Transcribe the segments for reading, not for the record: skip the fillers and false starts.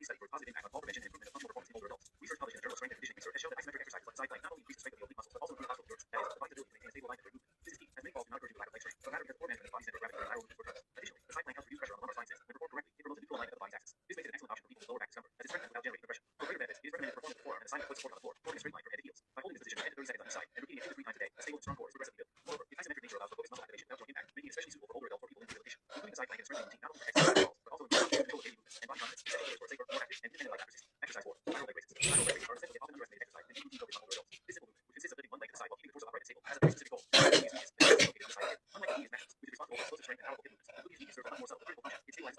study for positive impact on fall prevention and improvement of functional performance in older adults. Research published in the Journal of Strength and Conditioning Research has shown that isometric exercise on the side plank not only increases strength of the oblique muscles but also improves hospital endurance. That is, provides ability to maintain a stable line of movement. This is key, as many falls do not occur due to lack of leg strength, but rather because poor management of body center gravity or lateral movement for drugs. Additionally, the side plank helps reduce pressure on the lumbar spine. When performed correctly, it promotes a neutral alignment of the body's axis. This makes it an excellent option for people with lower back discomfort, as it strengthens without generating compression. For greater benefits, it is recommended to perform with the forearm and assignment foot support on the floor, forming a straight line from head to heels. By holding this position for 10 to 30 seconds on each side and repeating it 2 to 3 times a day, a stable and strong core is progressively built. Moreover, its isometric nature allows for focused muscle activation without joint impact, making it especially suitable for older adults or people in rehabilitation. Including the side plank in a strengthening routine not only protects the falls, but also improves control of daily movements and body confidence. This technique for a safer, more active, and independent life after resistance. Exercise 4. Lateral leg raises. Lateral leg raises are essentially often underestimated exercise and deep routine focused on older adults. This simple movement, which consists of lifting one leg to the side while keeping the torso upright and stable, has a very specific goal. The gluteus medius is located on the side of the hip. Unlike the medius maximus, which is responsible for explosive strength and powerful hip movements, the gluteus medius serves a much more subtle, critical function.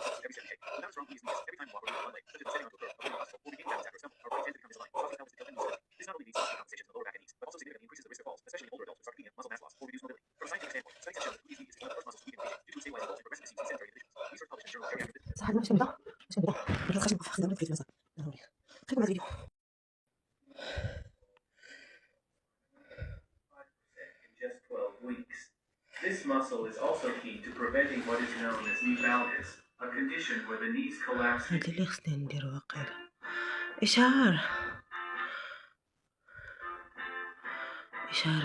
It stabilizes the muscles every step you take. Without a strong gluteus medius, every time you walk or move one leg, such as setting onto a curve, avoiding an obstacle, or regaining balance after a stumble, our body tends to become misaligned, causing pelvis to tilt and lose stability. This not only leads to muscle compensations in the lower back and knees, but also significantly increases the risk of falls, especially in older adults with sarcopenia, muscle mass loss, or reduced mobility. From a scientific standpoint, studies have shown that the gluteus medius is one of the first muscles to weaken in aging due to its stabilizing role in progressive disease and sedentary individuals. Research published in the Journal of Geriatric Physiology. صح مش كده مش كده مش خشم خدام في المسا خليكم الفيديو 5% in just 12 weeks. This muscle is also key to preventing what is known as knee valgus, a condition where the knees collapse هذا اللي خصنا نديرو واقيلا إشعار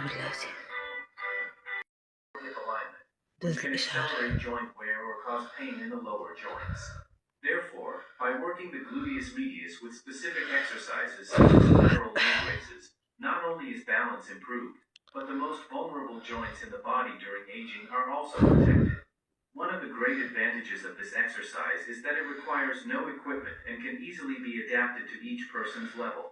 بلاتي hip alignment, دز which can إشعار accelerate joint wear or cause pain in the lower joints. Therefore, by working the gluteus medius with specific exercises such as lateral leg raises, not only is balance improved, but the most vulnerable joints in the body during aging are also protected. One of the great advantages of this exercise is that it requires no equipment and can easily be adapted to each person's level.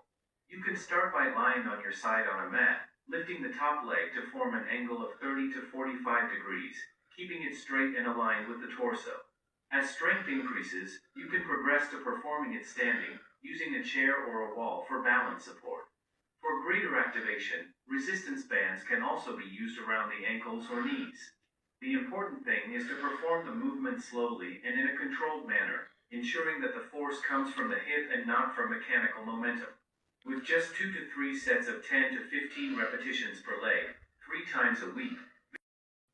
You can start by lying on your side on a mat, lifting the top leg to form an angle of 30 to 45 degrees, keeping it straight and aligned with the torso. As strength increases, you can progress to performing it standing, using a chair or a wall for balance support. For greater activation, resistance bands can also be used around the ankles or knees. The important thing is to perform the movement slowly and in a controlled manner, ensuring that the force comes from the hip and not from mechanical momentum. With just 2 to 3 sets of 10 to 15 repetitions per leg, 3 times a week,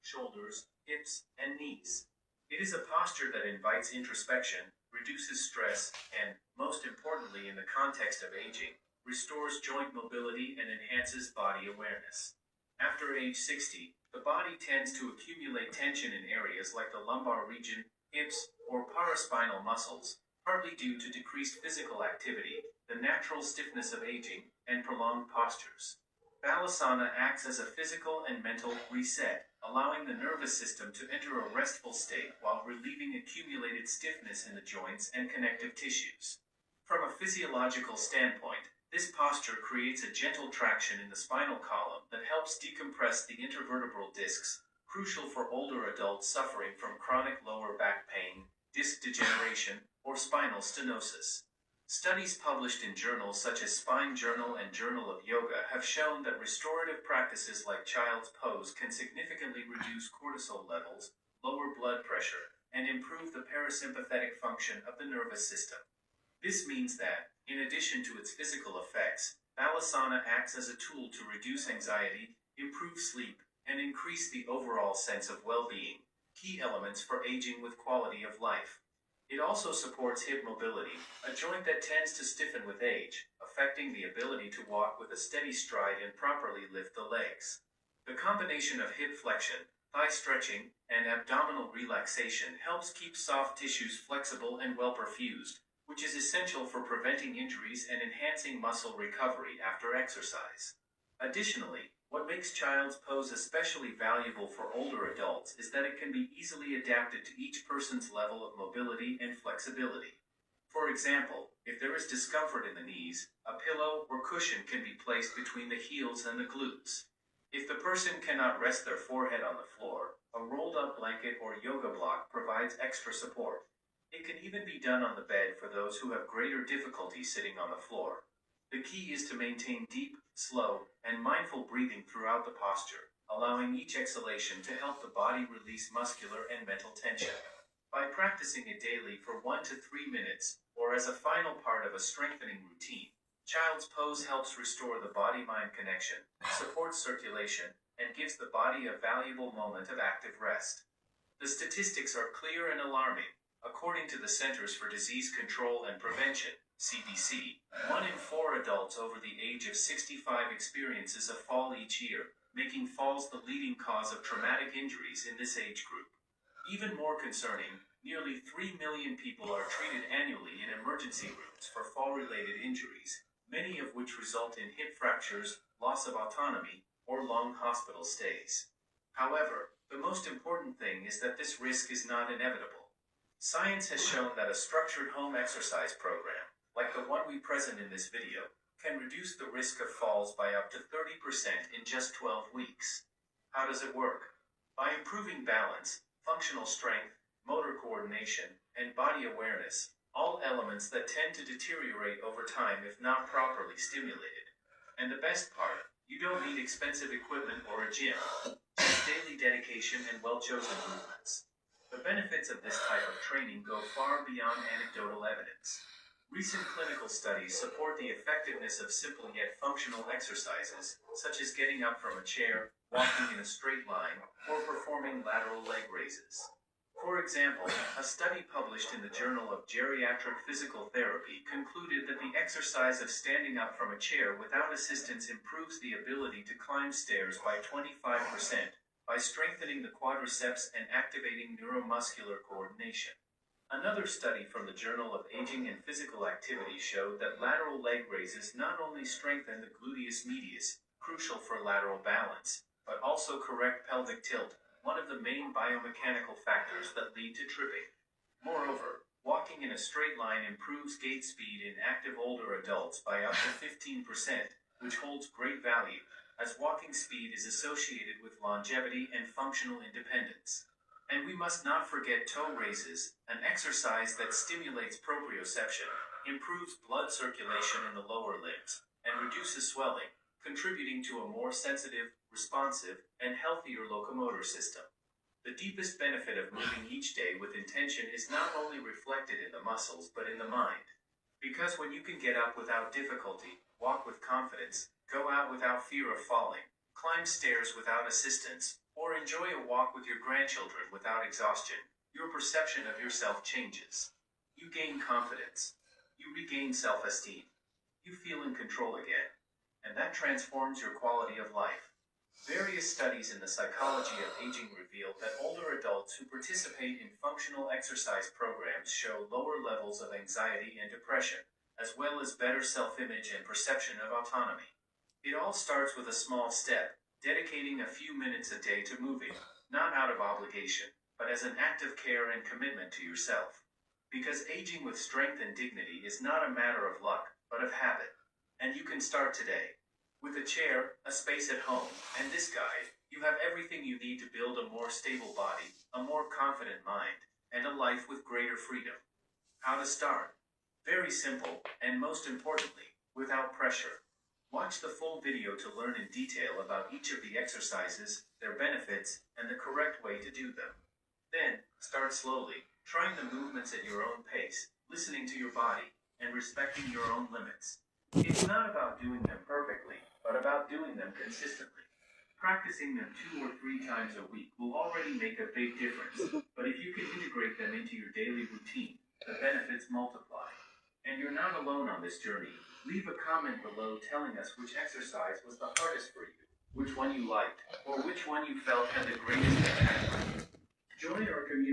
shoulders, hips, and knees. It is a posture that invites introspection, reduces stress, and, most importantly in the context of aging, restores joint mobility and enhances body awareness. After age 60, the body tends to accumulate tension in areas like the lumbar region, hips, or paraspinal muscles, partly due to decreased physical activity, the natural stiffness of aging, and prolonged postures. Balasana acts as a physical and mental reset, allowing the nervous system to enter a restful state while relieving accumulated stiffness in the joints and connective tissues. From a physiological standpoint, this posture creates a gentle traction in the spinal column that helps decompress the intervertebral discs, crucial for older adults suffering from chronic lower back pain, disc degeneration, or spinal stenosis. Studies published in journals such as Spine Journal and Journal of Yoga have shown that restorative practices like child's pose can significantly reduce cortisol levels, lower blood pressure, and improve the parasympathetic function of the nervous system. This means that, in addition to its physical effects, Balasana acts as a tool to reduce anxiety, improve sleep, and increase the overall sense of well-being, key elements for aging with quality of life. It also supports hip mobility, a joint that tends to stiffen with age, affecting the ability to walk with a steady stride and properly lift the legs. The combination of hip flexion, thigh stretching, and abdominal relaxation helps keep soft tissues flexible and well perfused, which is essential for preventing injuries and enhancing muscle recovery after exercise. Additionally, what makes child's pose especially valuable for older adults is that it can be easily adapted to each person's level of mobility and flexibility. For example, if there is discomfort in the knees, a pillow or cushion can be placed between the heels and the glutes. If the person cannot rest their forehead on the floor, a rolled-up blanket or yoga block provides extra support. It can even be done on the bed for those who have greater difficulty sitting on the floor. The key is to maintain deep, slow, and mindful breathing throughout the posture, allowing each exhalation to help the body release muscular and mental tension. By practicing it daily for 1 to 3 minutes, or as a final part of a strengthening routine, child's pose helps restore the body-mind connection, supports circulation, and gives the body a valuable moment of active rest. The statistics are clear and alarming. According to the Centers for Disease Control and Prevention, CDC, 1 in 4 adults over the age of 65 experiences a fall each year, making falls the leading cause of traumatic injuries in this age group. Even more concerning, nearly 3 million people are treated annually in emergency rooms for fall-related injuries, many of which result in hip fractures, loss of autonomy, or long hospital stays. However, the most important thing is that this risk is not inevitable. Science has shown that a structured home exercise program, like the one we present in this video, can reduce the risk of falls by up to 30% in just 12 weeks. How does it work? By improving balance, functional strength, motor coordination, and body awareness, all elements that tend to deteriorate over time if not properly stimulated. And the best part, you don't need expensive equipment or a gym, just daily dedication and well-chosen movements. The benefits of this type of training go far beyond anecdotal evidence. Recent clinical studies support the effectiveness of simple yet functional exercises, such as getting up from a chair, walking in a straight line, or performing lateral leg raises. For example, a study published in the Journal of Geriatric Physical Therapy concluded that the exercise of standing up from a chair without assistance improves the ability to climb stairs by 25%, by strengthening the quadriceps and activating neuromuscular coordination. Another study from the Journal of Aging and Physical Activity showed that lateral leg raises not only strengthen the gluteus medius, crucial for lateral balance, but also correct pelvic tilt, one of the main biomechanical factors that lead to tripping. Moreover, walking in a straight line improves gait speed in active older adults by up to 15%, which holds great value, as walking speed is associated with longevity and functional independence. And we must not forget toe raises, an exercise that stimulates proprioception, improves blood circulation in the lower limbs, and reduces swelling, contributing to a more sensitive, responsive, and healthier locomotor system. The deepest benefit of moving each day with intention is not only reflected in the muscles but in the mind. Because when you can get up without difficulty, walk with confidence, go out without fear of falling, climb stairs without assistance, or enjoy a walk with your grandchildren without exhaustion, your perception of yourself changes. You gain confidence. You regain self-esteem. You feel in control again. And that transforms your quality of life. Various studies in the psychology of aging reveal that older adults who participate in functional exercise programs show lower levels of anxiety and depression, as well as better self-image and perception of autonomy. It all starts with a small step, dedicating a few minutes a day to moving, not out of obligation, but as an act of care and commitment to yourself. Because aging with strength and dignity is not a matter of luck, but of habit. And you can start today. With a chair, a space at home, and this guide, you have everything you need to build a more stable body, a more confident mind, and a life with greater freedom. How to start? Very simple, and most importantly, without pressure. Watch the full video to learn in detail about each of the exercises, their benefits, and the correct way to do them. Then, start slowly, trying the movements at your own pace, listening to your body, and respecting your own limits. It's not about doing them perfectly, but about doing them consistently. Practicing them 2 or 3 times a week will already make a big difference, but if you can integrate them into your daily routine, the benefits multiply. And you're not alone on this journey. Leave a comment below telling us which exercise was the hardest for you, which one you liked, or which one you felt had the greatest impact on you. Join our community.